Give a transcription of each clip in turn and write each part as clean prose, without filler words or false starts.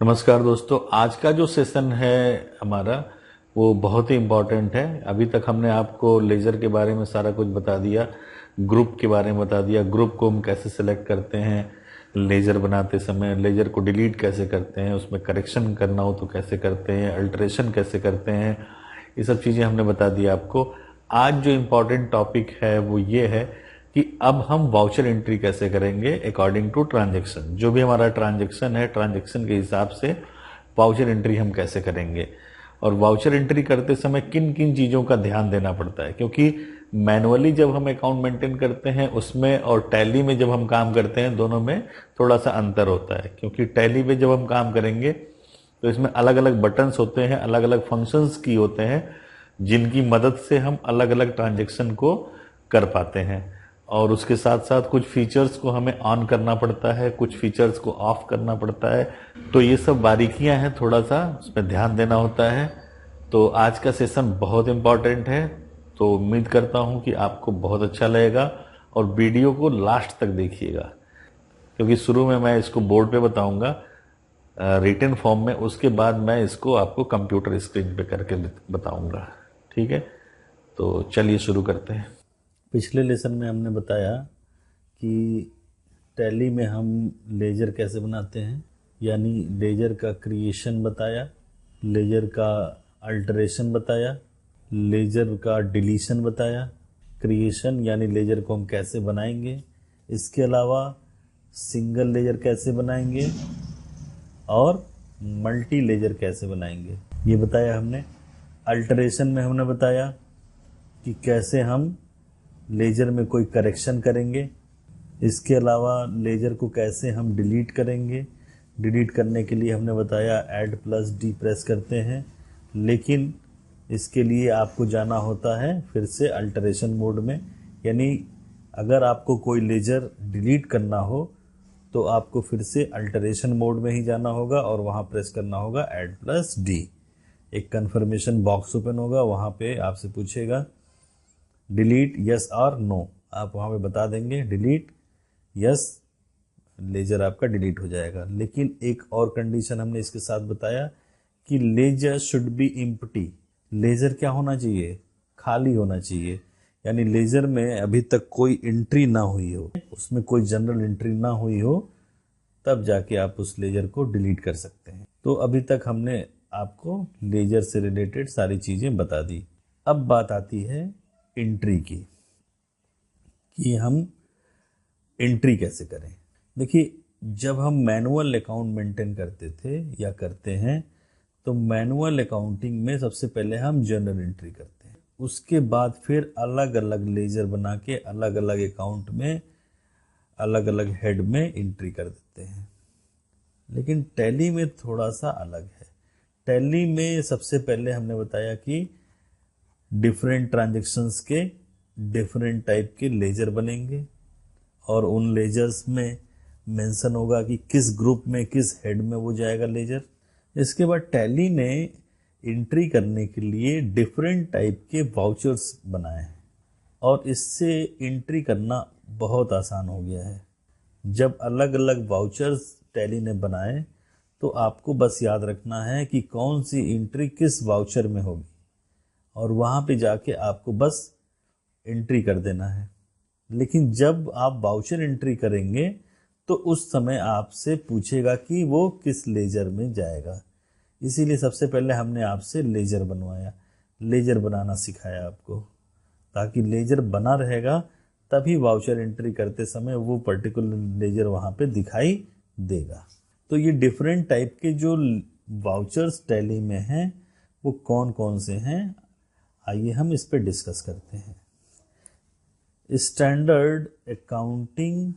नमस्कार दोस्तों, आज का जो सेशन है हमारा वो बहुत ही इम्पोर्टेंट है। अभी तक हमने आपको लेजर के बारे में सारा कुछ बता दिया, ग्रुप के बारे में बता दिया, ग्रुप को हम कैसे सेलेक्ट करते हैं, लेजर बनाते समय लेजर को डिलीट कैसे करते हैं, उसमें करेक्शन करना हो तो कैसे करते हैं, अल्टरेशन कैसे करते हैं, ये सब चीज़ें हमने बता दी आपको। आज जो इम्पोर्टेंट टॉपिक है वो ये है कि अब हम वाउचर एंट्री कैसे करेंगे अकॉर्डिंग टू ट्रांजैक्शन। जो भी हमारा ट्रांजैक्शन है, ट्रांजैक्शन के हिसाब से वाउचर एंट्री हम कैसे करेंगे, और वाउचर एंट्री करते समय किन किन चीज़ों का ध्यान देना पड़ता है। क्योंकि मैनुअली जब हम अकाउंट मेंटेन करते हैं उसमें और टैली में जब हम काम करते हैं, दोनों में थोड़ा सा अंतर होता है। क्योंकि टैली में जब हम काम करेंगे तो इसमें अलग अलग बटन्स होते हैं, अलग अलग फंक्शंस की होते हैं, जिनकी मदद से हम अलग अलग ट्रांजैक्शन को कर पाते हैं। और उसके साथ साथ कुछ फीचर्स को हमें ऑन करना पड़ता है, कुछ फीचर्स को ऑफ करना पड़ता है। तो ये सब बारीकियां हैं, थोड़ा सा उसमें ध्यान देना होता है। तो आज का सेशन बहुत इम्पॉर्टेंट है, तो उम्मीद करता हूं कि आपको बहुत अच्छा लगेगा और वीडियो को लास्ट तक देखिएगा। क्योंकि शुरू में मैं इसको बोर्ड पे बताऊंगा रिटन फॉर्म में, उसके बाद मैं इसको आपको कंप्यूटर स्क्रीन पे करके बताऊंगा। ठीक है, तो चलिए शुरू करते हैं। पिछले लेसन में हमने बताया कि टैली में हम लेजर कैसे बनाते हैं, यानी लेजर का क्रिएशन बताया, लेजर का अल्टरेशन बताया, लेजर का डिलीशन बताया। क्रिएशन यानी लेजर को हम कैसे बनाएंगे, इसके अलावा सिंगल लेजर कैसे बनाएंगे और मल्टी लेजर कैसे बनाएंगे, ये बताया हमने। अल्टरेशन में हमने बताया कि कैसे हम लेजर में कोई करेक्शन करेंगे। इसके अलावा लेजर को कैसे हम डिलीट करेंगे। डिलीट करने के लिए हमने बताया ऐड+D प्रेस करते हैं, लेकिन इसके लिए आपको जाना होता है फिर से अल्टरेशन मोड में। यानी अगर आपको कोई लेजर डिलीट करना हो तो आपको फिर से अल्टरेशन मोड में ही जाना होगा और वहाँ प्रेस करना होगा ऐड+D। एक कन्फर्मेशन बॉक्स ओपन होगा, वहाँ पे आपसे पूछेगा डिलीट यस और नो, आप वहाँ पे बता देंगे डिलीट यस, लेजर आपका डिलीट हो जाएगा। लेकिन एक और कंडीशन हमने इसके साथ बताया कि ledger should be empty. Ledger क्या होना चाहिए, खाली होना चाहिए। यानी लेजर में अभी तक कोई एंट्री ना हुई हो, उसमें कोई जनरल एंट्री ना हुई हो, तब जाके आप उस लेजर को डिलीट कर सकते हैं। तो अभी तक हमने आपको लेजर से रिलेटेड सारी चीजें बता दी। अब बात आती है एंट्री की, कि हम एंट्री कैसे करें। देखिए, जब हम मैनुअल अकाउंट मेंटेन करते थे या करते हैं, तो मैनुअल अकाउंटिंग में सबसे पहले हम जर्नल एंट्री करते हैं, उसके बाद फिर अलग अलग लेजर बना के अलग अलग अकाउंट में अलग अलग हेड में एंट्री कर देते हैं। लेकिन टैली में थोड़ा सा अलग है। टैली में सबसे पहले हमने बताया कि डिफरेंट ट्रांजैक्शंस के डिफरेंट टाइप के लेजर बनेंगे और उन लेजर्स में मेंशन होगा कि किस ग्रुप में किस हेड में वो जाएगा लेजर। इसके बाद टैली ने एंट्री करने के लिए डिफरेंट टाइप के वाउचर्स बनाए हैं और इससे एंट्री करना बहुत आसान हो गया है। जब अलग अलग वाउचर्स टैली ने बनाए तो आपको बस याद रखना है कि कौन सी एंट्री किस वाउचर में होगी और वहां पे जाके आपको बस एंट्री कर देना है। लेकिन जब आप वाउचर एंट्री करेंगे तो उस समय आपसे पूछेगा कि वो किस लेजर में जाएगा। इसीलिए सबसे पहले हमने आपसे लेजर बनवाया, लेजर बनाना सिखाया आपको, ताकि लेजर बना रहेगा तभी वाउचर एंट्री करते समय वो पर्टिकुलर लेजर वहां पे दिखाई देगा। तो ये डिफरेंट टाइप के जो वाउचर्स टैली में हैं वो कौन कौन से हैं, आइए हम इस पे डिस्कस करते हैं। स्टैंडर्ड अकाउंटिंग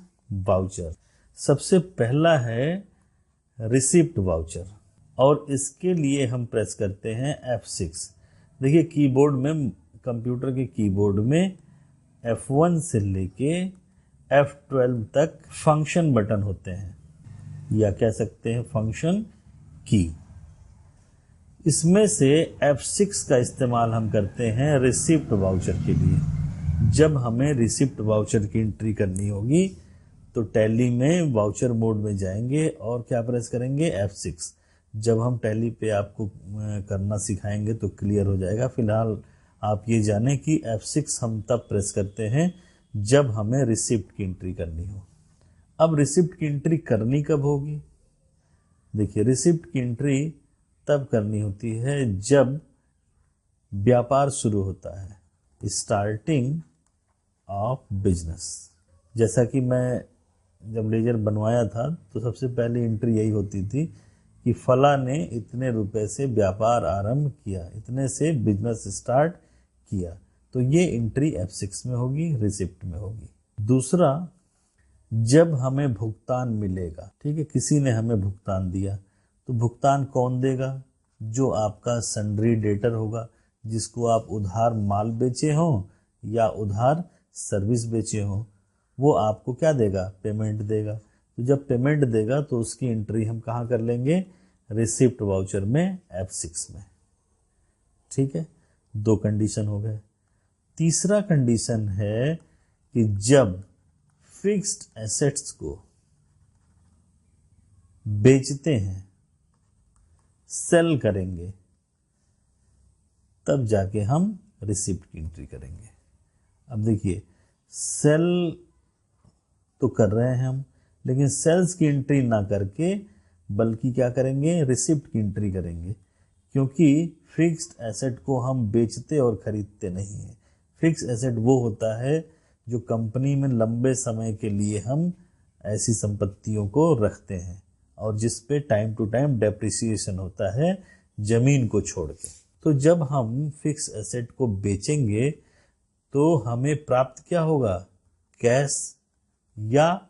वाउचर, सबसे पहला है रिसिप्ट वाउचर और इसके लिए हम प्रेस करते हैं F6। देखिए कीबोर्ड में, कंप्यूटर के कीबोर्ड में F1 से लेके F12 तक फंक्शन बटन होते हैं, या कह सकते हैं फंक्शन की। इसमें से F6 का इस्तेमाल हम करते हैं रिसिप्ट वाउचर के लिए। जब हमें रिसिप्ट वाउचर की एंट्री करनी होगी तो टैली में वाउचर मोड में जाएंगे और क्या प्रेस करेंगे F6। जब हम टैली पे आपको करना सिखाएंगे तो क्लियर हो जाएगा। फिलहाल आप ये जानें कि F6 हम तब प्रेस करते हैं जब हमें रिसिप्ट की एंट्री करनी हो। अब रिसिप्ट की एंट्री करनी कब होगी? देखिए, रिसिप्ट की एंट्री तब करनी होती है जब व्यापार शुरू होता है, स्टार्टिंग ऑफ बिजनेस। जैसा कि मैं जब लेजर बनवाया था तो सबसे पहली एंट्री यही होती थी कि फला ने इतने रुपए से व्यापार आरंभ किया, इतने से बिजनेस स्टार्ट किया, तो ये एंट्री F6 में होगी, रिसिप्ट में होगी। दूसरा, जब हमें भुगतान मिलेगा, ठीक है, किसी ने हमें भुगतान दिया, तो भुगतान कौन देगा? जो आपका सन्ड्री डेटर होगा, जिसको आप उधार माल बेचे हो या उधार सर्विस बेचे हो, वो आपको क्या देगा? पेमेंट देगा। तो जब पेमेंट देगा तो उसकी एंट्री हम कहाँ कर लेंगे? रिसिप्ट वाउचर में, F6 में। ठीक है, 2 कंडीशन हो गए। तीसरा कंडीशन है कि जब फिक्स्ड एसेट्स को बेचते हैं, सेल करेंगे, तब जाके हम रिसिप्ट की एंट्री करेंगे। अब देखिए, सेल तो कर रहे हैं हम, लेकिन सेल्स की एंट्री ना करके बल्कि क्या करेंगे? रिसिप्ट की एंट्री करेंगे, क्योंकि फिक्स्ड एसेट को हम बेचते और खरीदते नहीं हैं। फिक्स्ड एसेट वो होता है जो कंपनी में लंबे समय के लिए हम ऐसी संपत्तियों को रखते हैं और जिस पे टाइम टू टाइम डेप्रिसिएशन होता है, जमीन को छोड़ के। तो जब हम फिक्स एसेट को बेचेंगे तो हमें प्राप्त क्या होगा? कैश या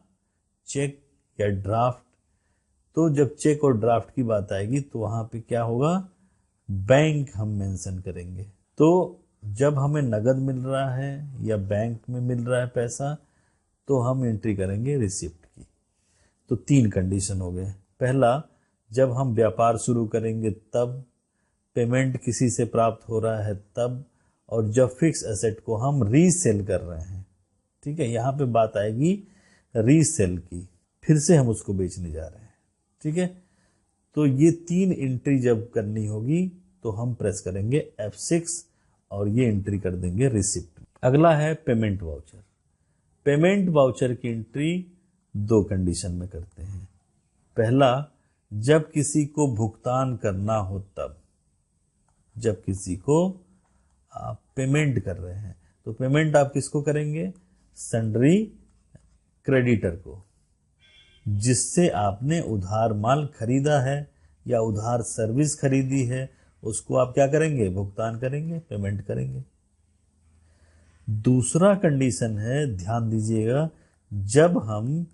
चेक या ड्राफ्ट। तो जब चेक और ड्राफ्ट की बात आएगी तो वहां पे क्या होगा? बैंक हम मेंशन करेंगे। तो जब हमें नगद मिल रहा है या बैंक में मिल रहा है पैसा, तो हम एंट्री करेंगे रिसिप्ट की। तो 3 कंडीशन हो गए। पहला, जब हम व्यापार शुरू करेंगे तब, पेमेंट किसी से प्राप्त हो रहा है तब, और जब फिक्स एसेट को हम रीसेल कर रहे हैं। ठीक है, यहां पे बात आएगी रीसेल की, फिर से हम उसको बेचने जा रहे हैं। ठीक है, तो ये 3 एंट्री जब करनी होगी तो हम प्रेस करेंगे F6 और ये एंट्री कर देंगे रिसिप्ट। अगला है पेमेंट वाउचर। पेमेंट वाउचर की एंट्री 2 कंडीशन में करते हैं। पहला, जब किसी को भुगतान करना हो तब। जब किसी को आप पेमेंट कर रहे हैं तो पेमेंट आप किसको करेंगे? सन्ड्री क्रेडिटर को, जिससे आपने उधार माल खरीदा है या उधार सर्विस खरीदी है, उसको आप क्या करेंगे? भुगतान करेंगे, पेमेंट करेंगे। दूसरा कंडीशन है, ध्यान दीजिएगा, जब हम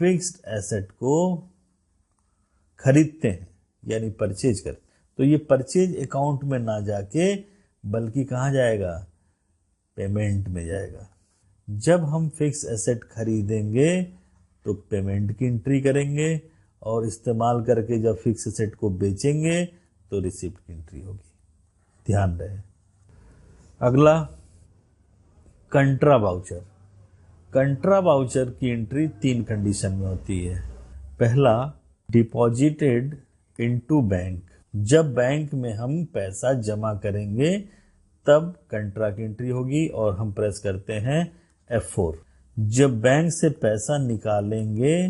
फिक्स्ड एसेट को खरीदते हैं यानी परचेज करते, तो ये परचेज अकाउंट में ना जाके बल्कि कहाँ जाएगा? पेमेंट में जाएगा। जब हम फिक्स एसेट खरीदेंगे तो पेमेंट की एंट्री करेंगे और इस्तेमाल करके जब फिक्स एसेट को बेचेंगे तो रिसिप्ट की एंट्री होगी। ध्यान रहे। अगला, कंट्रा वाउचर। कंट्रा वाउचर की एंट्री 3 कंडीशन में होती है। पहला, डिपॉजिटेड इनटू बैंक। जब बैंक में हम पैसा जमा करेंगे तब कंट्रा की एंट्री होगी और हम प्रेस करते हैं F4। जब बैंक से पैसा निकालेंगे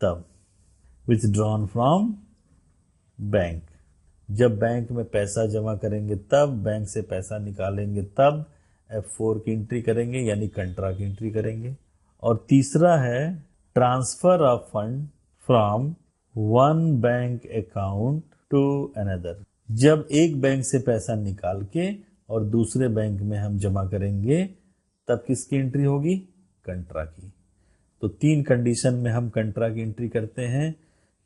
तब, विथड्रॉन फ्रॉम बैंक। जब बैंक में पैसा जमा करेंगे तब, बैंक से पैसा निकालेंगे तब F4 की एंट्री करेंगे यानी कंट्रा की एंट्री करेंगे। और तीसरा है transfer of fund from one bank account to another. जब एक बैंक से पैसा निकाल के और दूसरे बैंक में हम जमा करेंगे तब किसकी एंट्री होगी? कंट्रा की। तो 3 कंडीशन में हम कंट्रा की एंट्री करते हैं।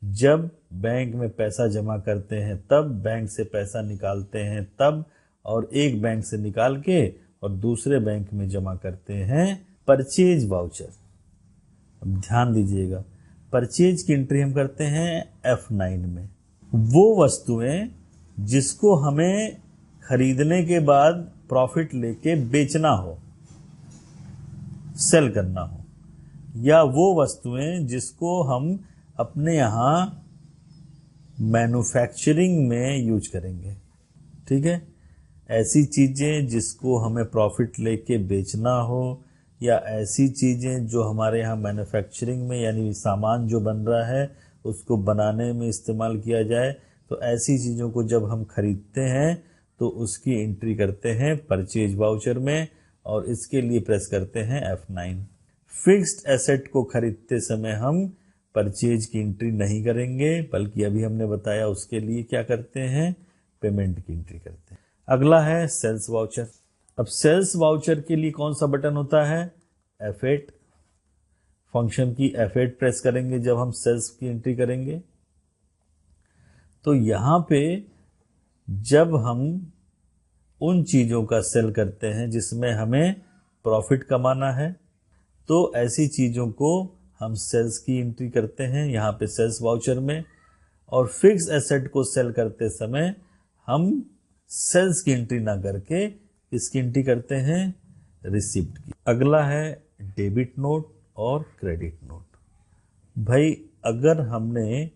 जब बैंक में पैसा जमा करते हैं तब, बैंक से पैसा निकालते हैं तब, और एक बैंक से निकाल के और दूसरे बैंक में जमा करते हैं। परचेज वाउचर, अब ध्यान दीजिएगा, परचेज की एंट्री हम करते हैं F9 में। वो वस्तुएं जिसको हमें खरीदने के बाद प्रॉफिट लेके बेचना हो, सेल करना हो, या वो वस्तुएं जिसको हम अपने यहां मैन्युफैक्चरिंग में यूज करेंगे। ठीक है, ऐसी चीजें जिसको हमें प्रॉफिट लेके बेचना हो, या ऐसी चीजें जो हमारे यहाँ मैन्युफैक्चरिंग में यानी सामान जो बन रहा है उसको बनाने में इस्तेमाल किया जाए, तो ऐसी चीजों को जब हम खरीदते हैं तो उसकी एंट्री करते हैं परचेज वाउचर में, और इसके लिए प्रेस करते हैं F9। फिक्स्ड एसेट को खरीदते समय हम परचेज की एंट्री नहीं करेंगे, बल्कि अभी हमने बताया उसके लिए क्या करते हैं, पेमेंट की एंट्री करते हैं। अगला है सेल्स वाउचर। अब सेल्स वाउचर के लिए कौन सा बटन होता है, F8। फंक्शन की F8 प्रेस करेंगे जब हम सेल्स की एंट्री करेंगे। तो यहां पे जब हम उन चीजों का सेल करते हैं जिसमें हमें प्रॉफिट कमाना है, तो ऐसी चीजों को हम सेल्स की एंट्री करते हैं यहाँ पे सेल्स वाउचर में। और फिक्स एसेट को सेल करते समय हम सेल्स की एंट्री ना करके इसकी एंट्री करते हैं रिसिप्ट की। अगला है डेबिट नोट और क्रेडिट नोट। भाई अगर हमने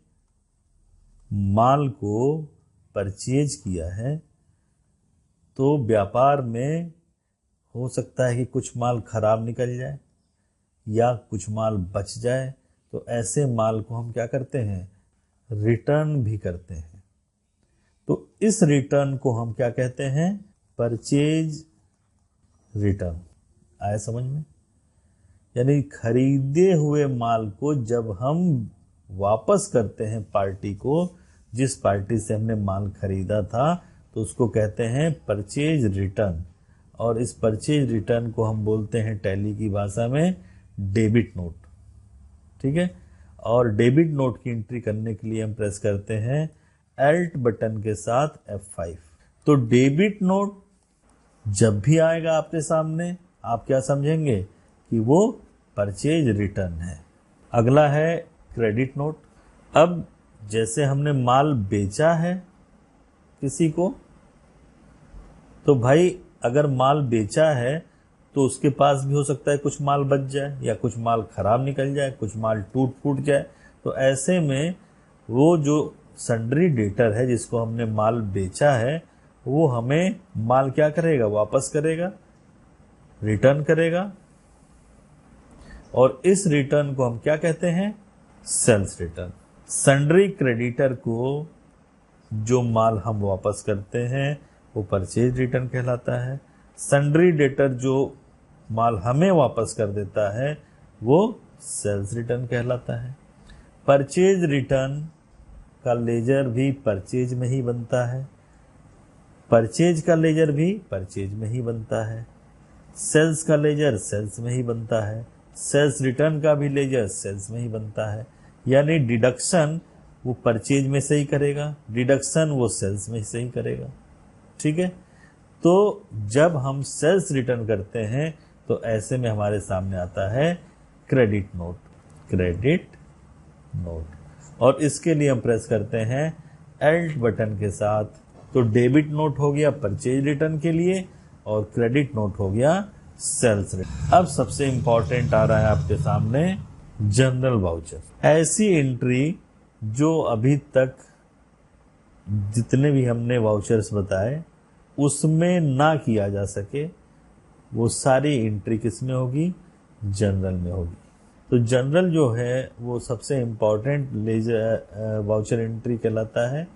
माल को परचेज किया है तो व्यापार में हो सकता है कि कुछ माल खराब निकल जाए या कुछ माल बच जाए, तो ऐसे माल को हम क्या करते हैं, रिटर्न भी करते हैं। तो इस रिटर्न को हम क्या कहते हैं, परचेज रिटर्न। आया समझ में? यानी खरीदे हुए माल को जब हम वापस करते हैं पार्टी को, जिस पार्टी से हमने माल खरीदा था, तो उसको कहते हैं परचेज रिटर्न। और इस परचेज रिटर्न को हम बोलते हैं टैली की भाषा में डेबिट नोट। ठीक है, और डेबिट नोट की एंट्री करने के लिए हम प्रेस करते हैं Alt बटन के साथ F5। तो डेबिट नोट जब भी आएगा आपके सामने, आप क्या समझेंगे कि वो परचेज रिटर्न है। अगला है क्रेडिट नोट। अब जैसे हमने माल बेचा है किसी को, तो भाई अगर माल बेचा है तो उसके पास भी हो सकता है कुछ माल बच जाए, या कुछ माल खराब निकल जाए, कुछ माल टूट फूट जाए। तो ऐसे में वो जो सन्ड्री डेटर है जिसको हमने माल बेचा है, वो हमें माल क्या करेगा, वापस करेगा, रिटर्न करेगा। और इस रिटर्न को हम क्या कहते हैं, सेल्स रिटर्न। सन्ड्री क्रेडिटर को जो माल हम वापस करते हैं वो परचेज रिटर्न कहलाता है। सन्ड्री डेटर जो माल हमें वापस कर देता है वो सेल्स रिटर्न कहलाता है। परचेज रिटर्न का लेजर भी परचेज में ही बनता है, परचेज का लेजर भी परचेज में ही बनता है, सेल्स का लेजर सेल्स में ही बनता है, सेल्स रिटर्न का भी लेजर सेल्स में ही बनता है। यानी डिडक्शन वो परचेज में से ही करेगा, डिडक्शन वो सेल्स में से ही करेगा। ठीक है, तो जब हम सेल्स रिटर्न करते हैं तो ऐसे में हमारे सामने आता है क्रेडिट नोट, क्रेडिट नोट। और इसके लिए हम प्रेस करते हैं Alt बटन के साथ। तो डेबिट नोट हो गया परचेज रिटर्न के लिए, और क्रेडिट नोट हो गया सेल्स रिटर्न। अब सबसे इंपॉर्टेंट आ रहा है आपके सामने जनरल वाउचर। ऐसी एंट्री जो अभी तक जितने भी हमने वाउचर्स बताए उसमें ना किया जा सके, वो सारी एंट्री किस में होगी, जनरल में होगी। तो जनरल जो है वो सबसे इम्पॉर्टेंट लेजर वाउचर एंट्री कहलाता है।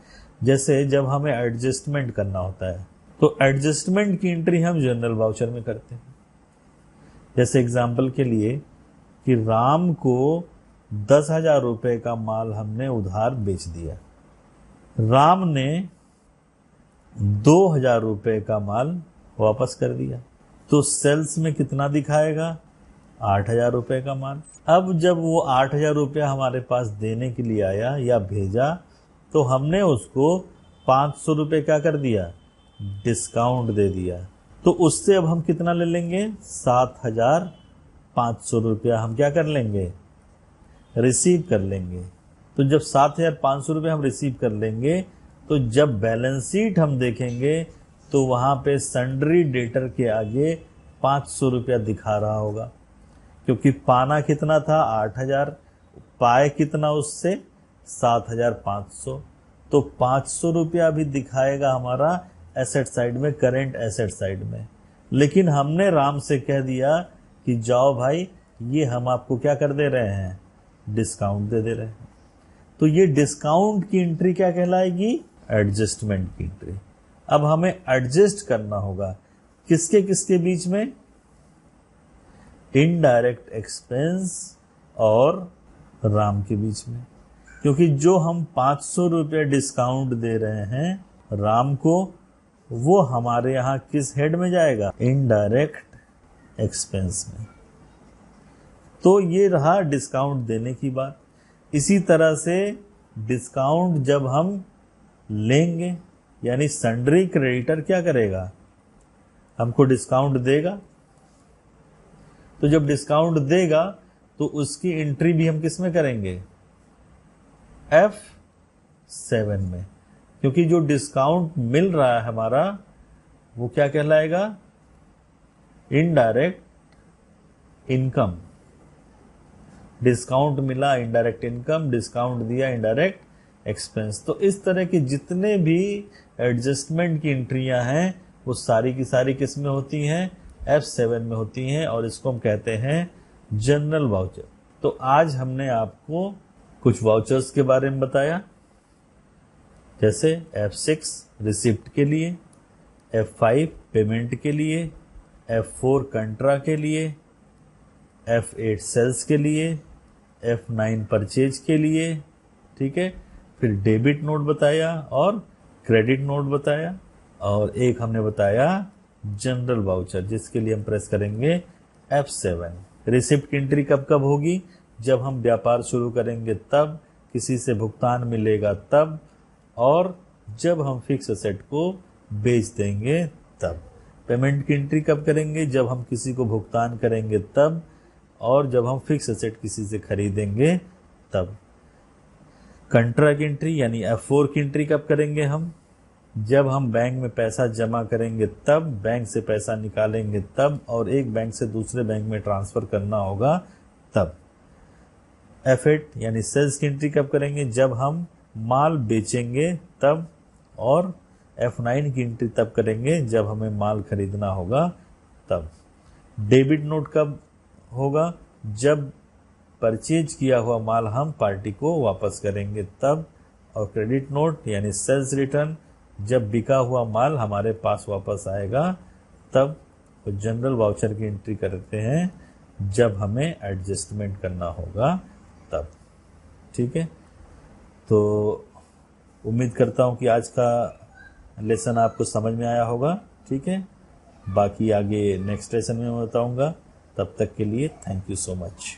जैसे जब हमें एडजस्टमेंट करना होता है तो एडजस्टमेंट की एंट्री हम जनरल वाउचर में करते हैं। जैसे एग्जाम्पल के लिए कि राम को 10,000 रुपए का माल हमने उधार बेच दिया, राम ने 2,000 रुपए का माल वापस कर दिया, तो सेल्स में कितना दिखाएगा, 8,000 रुपए का माल। अब जब वो 8,000 रुपया हमारे पास देने के लिए आया या भेजा, तो हमने उसको 500 रुपये क्या कर दिया, डिस्काउंट दे दिया। तो उससे अब हम कितना ले लेंगे, 7,500 रुपया हम क्या कर लेंगे, रिसीव कर लेंगे। तो जब 7,500 रुपये हम रिसीव कर लेंगे, तो जब बैलेंस शीट हम देखेंगे तो वहां पे सन्ड्री डेटर के आगे 500 रुपया दिखा रहा होगा, क्योंकि पाना कितना था 8,000, पाए कितना उससे 7,500। तो 500 रुपया भी दिखाएगा हमारा एसेट साइड में, करेंट एसेट साइड में। लेकिन हमने राम से कह दिया कि जाओ भाई, ये हम आपको क्या कर दे रहे हैं, डिस्काउंट दे रहे हैं। तो ये डिस्काउंट की एंट्री क्या कहलाएगी, एडजस्टमेंट की एंट्री। अब हमें एडजस्ट करना होगा किसके किसके बीच में, इनडायरेक्ट एक्सपेंस और राम के बीच में। क्योंकि जो हम 500 रुपये डिस्काउंट दे रहे हैं राम को, वो हमारे यहां किस हेड में जाएगा, इनडायरेक्ट एक्सपेंस में। तो ये रहा डिस्काउंट देने की बात। इसी तरह से डिस्काउंट जब हम लेंगे, यानी सन्ड्री क्रेडिटर क्या करेगा, हमको डिस्काउंट देगा। तो जब डिस्काउंट देगा तो उसकी एंट्री भी हम किस में करेंगे, F7 में। क्योंकि जो डिस्काउंट मिल रहा है हमारा वो क्या कहलाएगा, इनडायरेक्ट इनकम। डिस्काउंट मिला इनडायरेक्ट इनकम, डिस्काउंट दिया इनडायरेक्ट एक्सपेंस। तो इस तरह के जितने भी एडजस्टमेंट की एंट्रियां हैं वो सारी की सारी किस में होती हैं, F7 में होती हैं, और इसको हम कहते हैं जनरल वाउचर। तो आज हमने आपको कुछ वाउचर्स के बारे में बताया, जैसे F6 रिसिप्ट के लिए, F5 पेमेंट के लिए, F4 कंट्रा के लिए, F8 सेल्स के लिए, F9 परचेज के लिए, ठीक है। फिर डेबिट नोट बताया और क्रेडिट नोट बताया, और एक हमने बताया जनरल वाउचर, जिसके लिए हम प्रेस करेंगे F7। रिसिप्ट की एंट्री कब कब होगी, जब हम व्यापार शुरू करेंगे तब, किसी से भुगतान मिलेगा तब, और जब हम फिक्स एसेट को बेच देंगे तब। पेमेंट की एंट्री कब करेंगे, जब हम किसी को भुगतान करेंगे तब, और जब हम फिक्स एसेट किसी से खरीदेंगे तब। कंट्रा की एंट्री यानी F4 की एंट्री कब करेंगे हम, जब हम बैंक में पैसा जमा करेंगे तब, बैंक से पैसा निकालेंगे तब, और एक बैंक से दूसरे बैंक में ट्रांसफर करना होगा तब। F8 यानी सेल्स की एंट्री कब करेंगे, जब हम माल बेचेंगे तब, और F9 की एंट्री तब करेंगे जब हमें माल खरीदना होगा तब। डेबिट नोट कब होगा, जब परचेज किया हुआ माल हम पार्टी को वापस करेंगे तब। और क्रेडिट नोट यानी सेल्स रिटर्न, जब बिका हुआ माल हमारे पास वापस आएगा तब। तो जनरल वाउचर की एंट्री करते हैं जब हमें एडजस्टमेंट करना होगा तब, ठीक है। तो उम्मीद करता हूं कि आज का लेसन आपको समझ में आया होगा, ठीक है। बाकी आगे नेक्स्ट लेसन में मैं बताऊंगा। तब तक के लिए थैंक यू सो मच।